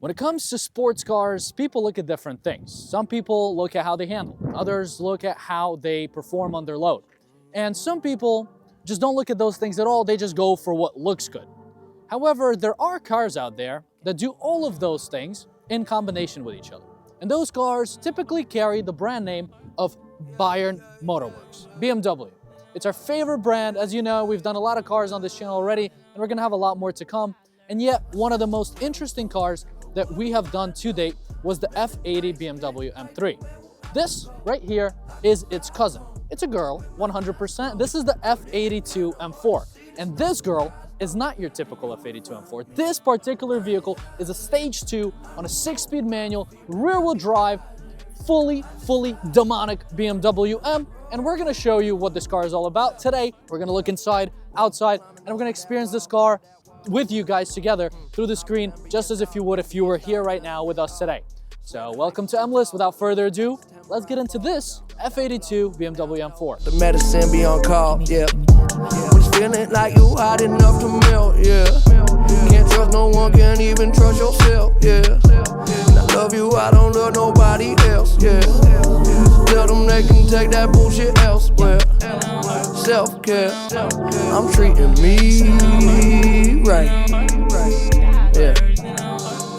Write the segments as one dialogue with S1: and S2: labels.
S1: When it comes to sports cars, people look at different things. Some people look at how they handle, others look at how they perform under load. And some people just don't look at those things at all, they just go for what looks good. However, there are cars out there that do all of those things in combination with each other. And those cars typically carry the brand name of Bayern Motorworks, BMW. It's our favorite brand. As you know, we've done a lot of cars on this channel already, and we're gonna have a lot more to come. And yet, one of the most interesting cars that we have done to date was the F80 BMW M3. This right here is its cousin. It's a girl, 100%. This is the F82 M4. And this girl is not your typical F82 M4. This particular vehicle is a stage 2 on a 6-speed manual, rear-wheel drive, fully demonic BMW M. And we're gonna show you what this car is all about. Today, we're gonna look inside, outside, and we're gonna experience this car with you guys together through the screen, just as if you would if you were here right now with us today. So welcome to MList. Without further ado, let's get into this F82 BMW M4.
S2: The medicine be on call, yeah. When you feeling like you hot enough to melt, yeah. Can't trust no one, can't even trust yourself, yeah. And I love you, I don't love nobody else, yeah. Tell them they can take that bullshit elsewhere. Self-care, I'm treating me right, yeah.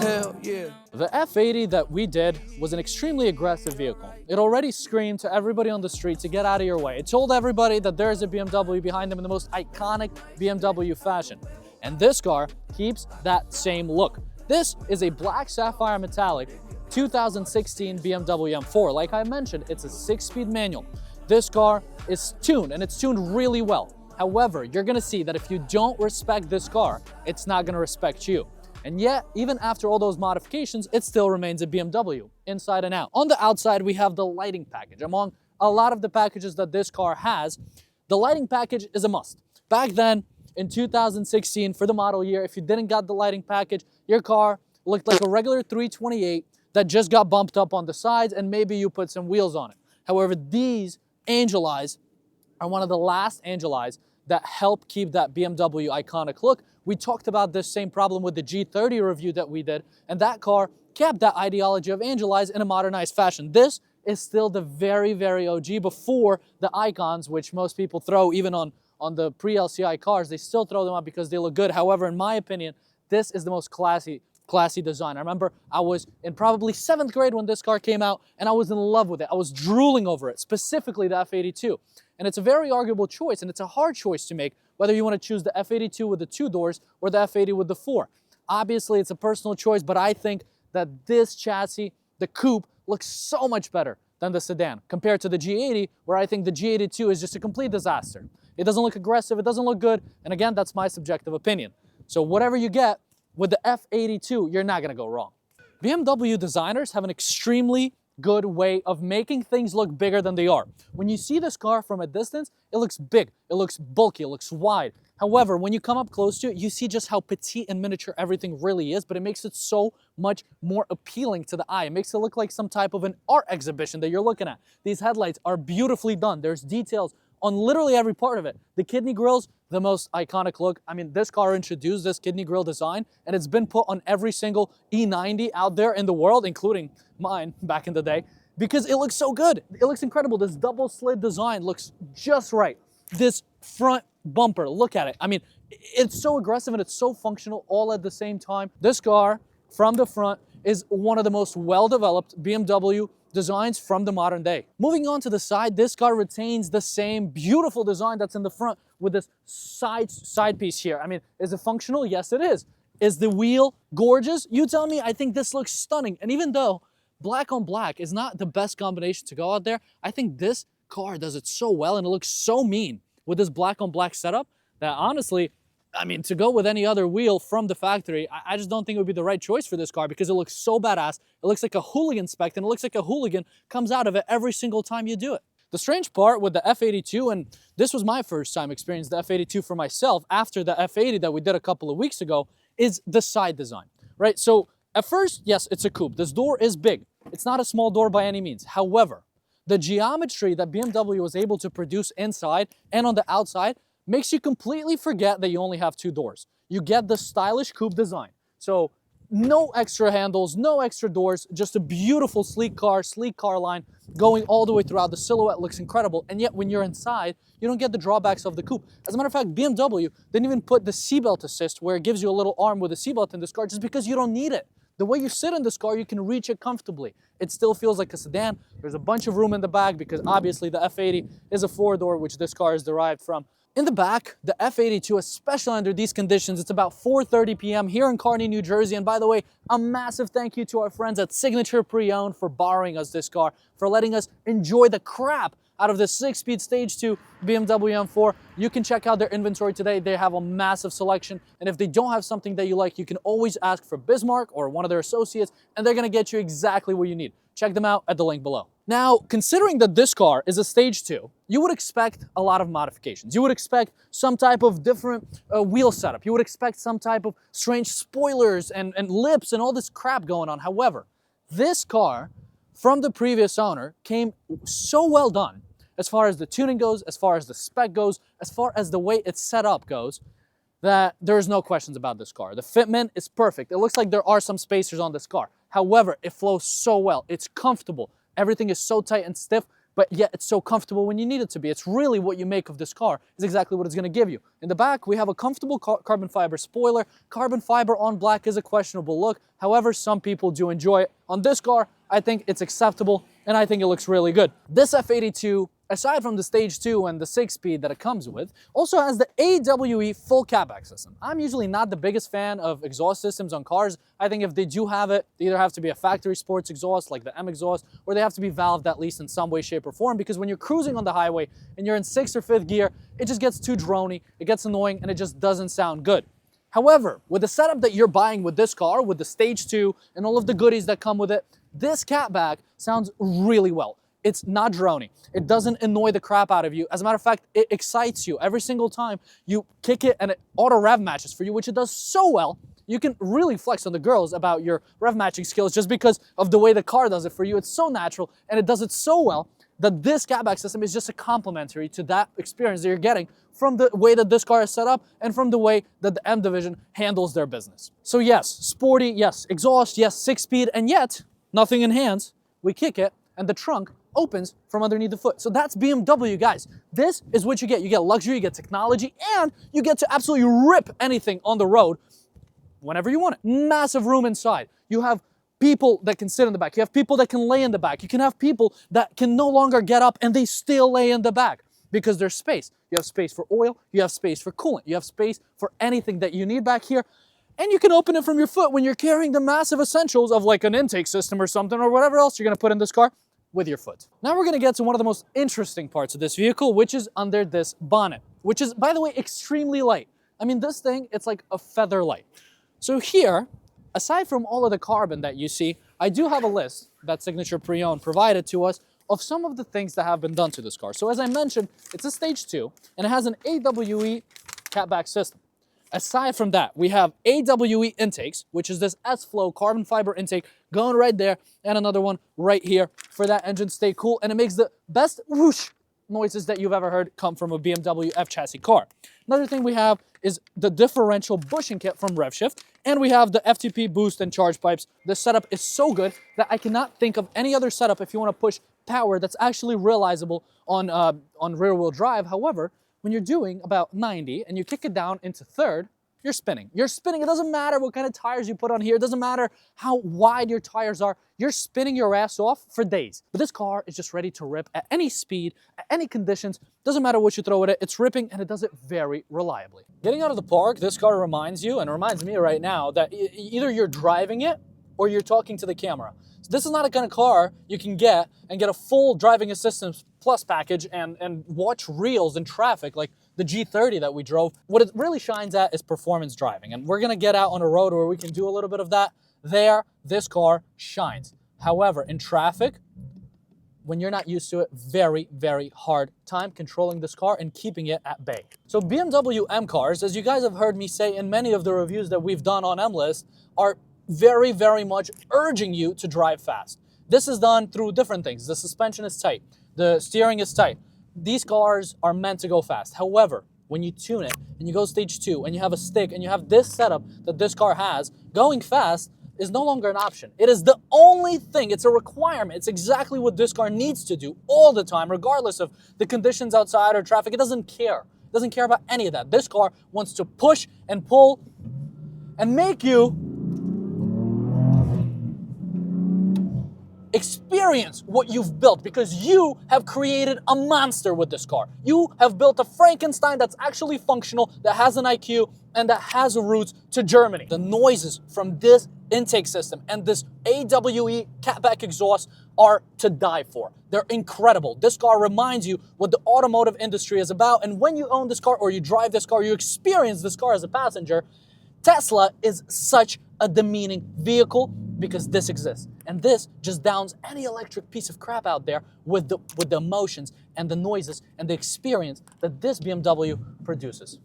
S2: Hell yeah.
S1: The F80 that we did was an extremely aggressive vehicle. It already screamed to everybody on the street to get out of your way. It told everybody that there is a BMW behind them in the most iconic BMW fashion. And this car keeps that same look. This is a black sapphire metallic 2016 BMW M4. Like I mentioned, it's a 6-speed manual. This car is tuned, and it's tuned really well. However, you're gonna see that if you don't respect this car, it's not gonna respect you. And yet, even after all those modifications, it still remains a BMW, inside and out. On the outside, we have the lighting package. Among a lot of the packages that this car has, the lighting package is a must. Back then, in 2016, for the model year, if you didn't got the lighting package, your car looked like a regular 328 that just got bumped up on the sides, and maybe you put some wheels on it. However, these angel eyes are one of the last angel eyes that help keep that BMW iconic look. We talked about this same problem with the G30 review that we did, and that car kept that ideology of angel eyes in a modernized fashion. This is still the very OG before the icons, which most people throw even on the pre-LCI cars. They still throw them up because they look good. However, in my opinion, this is the most classy design. I remember I was in probably 7th grade when this car came out, and I was in love with it. I was drooling over it, specifically the F82. And it's a very arguable choice, and it's a hard choice to make, whether you want to choose the F82 with the 2 doors or the F80 with the 4. Obviously, it's a personal choice, but I think that this chassis, the coupe, looks so much better than the sedan compared to the G80, where I think the G82 is just a complete disaster. It doesn't look aggressive, it doesn't look good, and again, that's my subjective opinion. So whatever you get with the F82, you're not gonna go wrong. BMW designers have an extremely good way of making things look bigger than they are. When you see this car from a distance, it looks big, it looks bulky, it looks wide. However, when you come up close to it, you see just how petite and miniature everything really is, but it makes it so much more appealing to the eye. It makes it look like some type of an art exhibition that you're looking at. These headlights are beautifully done. There's details on literally every part of it. The kidney grills, the most iconic look. I mean, this car introduced this kidney grill design, and it's been put on every single E90 out there in the world, including mine back in the day, because it looks so good. It looks incredible. This double slit design looks just right. This front bumper, look at it. I mean, it's so aggressive and it's so functional all at the same time. This car from the front is one of the most well-developed BMW designs from the modern day. Moving on to the side, this car retains the same beautiful design that's in the front with this side piece here. I mean, is it functional? Yes, it is. Is the wheel gorgeous? You tell me. I think this looks stunning. And even though black on black is not the best combination to go out there, I think this car does it so well, and it looks so mean with this black on black setup that honestly, I mean, to go with any other wheel from the factory, I just don't think it would be the right choice for this car because it looks so badass. It looks like a hooligan spec, and it looks like a hooligan comes out of it every single time you do it. The strange part with the F82, and this was my first time experiencing the F82 for myself after the F80 that we did a couple of weeks ago, is the side design, right? So at first, yes, it's a coupe. This door is big. It's not a small door by any means. However, the geometry that BMW was able to produce inside and on the outside makes you completely forget that you only have 2 doors. You get the stylish coupe design. So No extra handles, no extra doors, just a beautiful sleek car line going all the way throughout. The silhouette looks incredible, and yet when you're inside, you don't get the drawbacks of the coupe. As a matter of fact, BMW didn't even put the seatbelt assist where it gives you a little arm with a seatbelt in this car just because you don't need it. The way you sit in this car, you can reach it comfortably. It still feels like a sedan. There's a bunch of room in the back because obviously the F80 is a four-door, which this car is derived from. In the back, the F82, especially under these conditions, it's about 4:30 p.m. here in Kearney, New Jersey. And by the way, a massive thank you to our friends at Signature Pre-Owned for borrowing us this car, for letting us enjoy the crap out of the 6-speed Stage 2 BMW M4. You can check out their inventory today. They have a massive selection. And if they don't have something that you like, you can always ask for Bismarck or one of their associates, and they're gonna get you exactly what you need. Check them out at the link below. Now, considering that this car is a Stage 2, you would expect a lot of modifications. You would expect some type of different wheel setup. You would expect some type of strange spoilers and lips and all this crap going on. However, this car from the previous owner came so well done as far as the tuning goes, as far as the spec goes, as far as the way it's set up goes, that there's no questions about this car. The fitment is perfect. It looks like there are some spacers on this car. However, it flows so well. It's comfortable. Everything is so tight and stiff, but yet it's so comfortable when you need it to be. It's really what you make of this car is exactly what it's gonna give you. In the back, we have a comfortable carbon fiber spoiler. Carbon fiber on black is a questionable look. However, some people do enjoy it. On this car, I think it's acceptable, and I think it looks really good. This F82, aside from the Stage 2 and the 6-speed that it comes with, also has the AWE full catback system. I'm usually not the biggest fan of exhaust systems on cars. I think if they do have it, they either have to be a factory sports exhaust like the M exhaust, or they have to be valved at least in some way, shape, or form, because when you're cruising on the highway and you're in 6th or 5th gear, it just gets too drony, it gets annoying, and it just doesn't sound good. However, with the setup that you're buying with this car, with the Stage 2 and all of the goodies that come with it, this catback sounds really well. It's not drony. It doesn't annoy the crap out of you. As a matter of fact, it excites you. Every single time you kick it and it auto rev matches for you, which it does so well. You can really flex on the girls about your rev matching skills just because of the way the car does it for you. It's so natural and it does it so well that this catback system is just a complementary to that experience that you're getting from the way that this car is set up and from the way that the M division handles their business. So yes, sporty, yes, exhaust, yes, 6-speed, and yet nothing in hands. We kick it and the trunk opens from underneath the foot. So that's BMW, guys. This is what you get. You get luxury, you get technology, and you get to absolutely rip anything on the road whenever you want it. Massive room inside. You have people that can sit in the back. You have people that can lay in the back. You can have people that can no longer get up and they still lay in the back because there's space. You have space for oil. You have space for coolant. You have space for anything that you need back here. And you can open it from your foot when you're carrying the massive essentials of like an intake system or something or whatever else you're going to put in this car with your foot. Now we're going to get to one of the most interesting parts of this vehicle, which is under this bonnet, which is, by the way, extremely light. I mean, this thing, it's like a feather light. So here, aside from all of the carbon that you see, I do have a list that Signature Pre-Owned provided to us of some of the things that have been done to this car. So as I mentioned, it's a Stage 2 and it has an AWE catback system. Aside from that, we have AWE intakes, which is this S-Flow carbon fiber intake going right there, and another one right here for that engine stay cool, and it makes the best whoosh noises that you've ever heard come from a BMW F chassis car. Another thing we have is the differential bushing kit from RevShift, and we have the FTP boost and charge pipes. The setup is so good that I cannot think of any other setup if you want to push power that's actually realizable on rear-wheel drive. However, when you're doing about 90 and you kick it down into third, you're spinning. You're spinning. It doesn't matter what kind of tires you put on here. It doesn't matter how wide your tires are. You're spinning your ass off for days. But this car is just ready to rip at any speed, at any conditions. Doesn't matter what you throw at it. It's ripping and it does it very reliably. Getting out of the park, this car reminds you, and reminds me right now, that either you're driving it or you're talking to the camera. So this is not a kind of car you can get and get a full driving assistance plus package and watch reels in traffic like the G30 that we drove. What it really shines at is performance driving. And we're gonna get out on a road where we can do a little bit of that. There, this car shines. However, in traffic, when you're not used to it, very, very hard time controlling this car and keeping it at bay. So BMW M cars, as you guys have heard me say in many of the reviews that we've done on MList, are very, very much urging you to drive fast. This is done through different things. The suspension is tight. The steering is tight. These cars are meant to go fast. However, when you tune it and you go stage 2 and you have a stick and you have this setup that this car has, going fast is no longer an option. It is the only thing, it's a requirement. It's exactly what this car needs to do all the time, regardless of the conditions outside or traffic. It doesn't care. It doesn't care about any of that. This car wants to push and pull and make you experience what you've built, because you have created a monster with this car. You have built a Frankenstein that's actually functional, that has an IQ, and that has roots to Germany. The noises from this intake system and this AWE catback exhaust are to die for. They're incredible. This car reminds you what the automotive industry is about, and when you own this car or you drive this car, you experience this car as a passenger. Tesla is such a demeaning vehicle because this exists. And this just downs any electric piece of crap out there with the emotions and the noises and the experience that this BMW produces.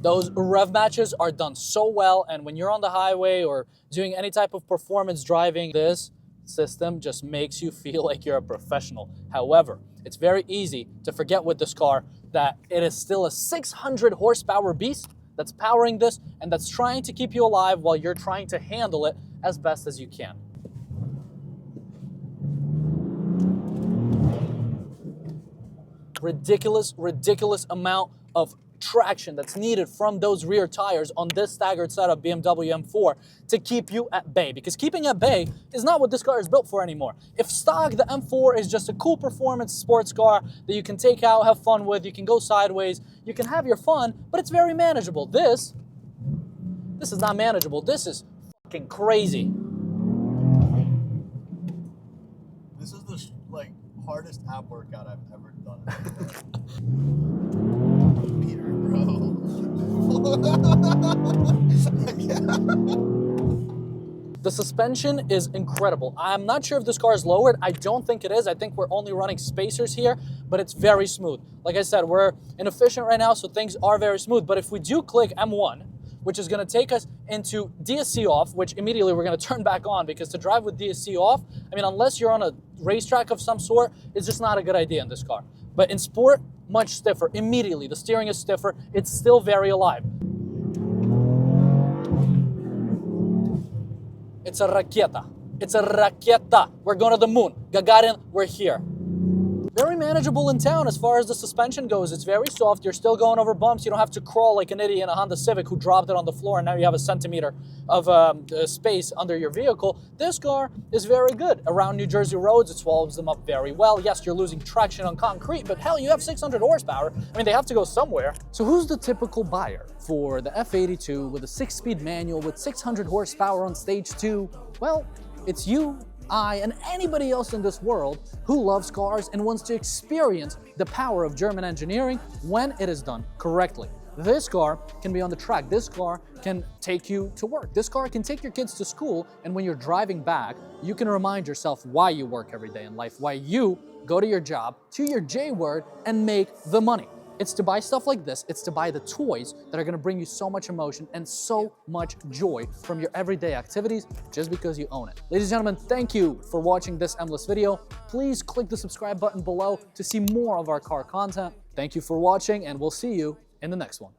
S1: Those rev matches are done so well, and when you're on the highway or doing any type of performance driving, this system just makes you feel like you're a professional. However, it's very easy to forget with this car that it is still a 600 horsepower beast that's powering this and that's trying to keep you alive while you're trying to handle it as best as you can. Ridiculous amount of traction that's needed from those rear tires on this staggered setup BMW M4 to keep you at bay, because keeping at bay is not what this car is built for anymore. If stock, the M4 is just a cool performance sports car that you can take out, have fun with, you can go sideways, you can have your fun, but it's very manageable. This is not manageable. This is fucking crazy.
S3: This is the hardest ab workout I've ever done. Peter, bro.
S1: The suspension is incredible. I'm not sure if this car is lowered. I don't think it is. I think we're only running spacers here, but it's very smooth. Like I said, we're inefficient right now, so things are very smooth. But if we do click M1, which is going to take us into DSC off, which immediately we're going to turn back on, because to drive with DSC off, I mean, unless you're on a racetrack of some sort, it's just not a good idea in this car. But in sport, much stiffer. Immediately, the steering is stiffer. It's still very alive. It's a raqueta. It's a raqueta. We're going to the moon. Gagarin, we're here. Very manageable in town as far as the suspension goes. It's very soft. You're still going over bumps. You don't have to crawl like an idiot in a Honda Civic who dropped it on the floor and now you have a centimeter of space under your vehicle. This car is very good. Around New Jersey roads, it swallows them up very well. Yes, you're losing traction on concrete, but hell, you have 600 horsepower. I mean, they have to go somewhere. So who's the typical buyer for the F82 with a 6-speed manual with 600 horsepower on stage 2? Well, it's you, I, and anybody else in this world who loves cars and wants to experience the power of German engineering when it is done correctly. This car can be on the track. This car can take you to work. This car can take your kids to school, and when you're driving back, you can remind yourself why you work every day in life, why you go to your job, to your J word, and make the money. It's to buy stuff like this. It's to buy the toys that are going to bring you so much emotion and so much joy from your everyday activities just because you own it. Ladies and gentlemen, thank you for watching this MList video. Please click the subscribe button below to see more of our car content. Thank you for watching, and we'll see you in the next one.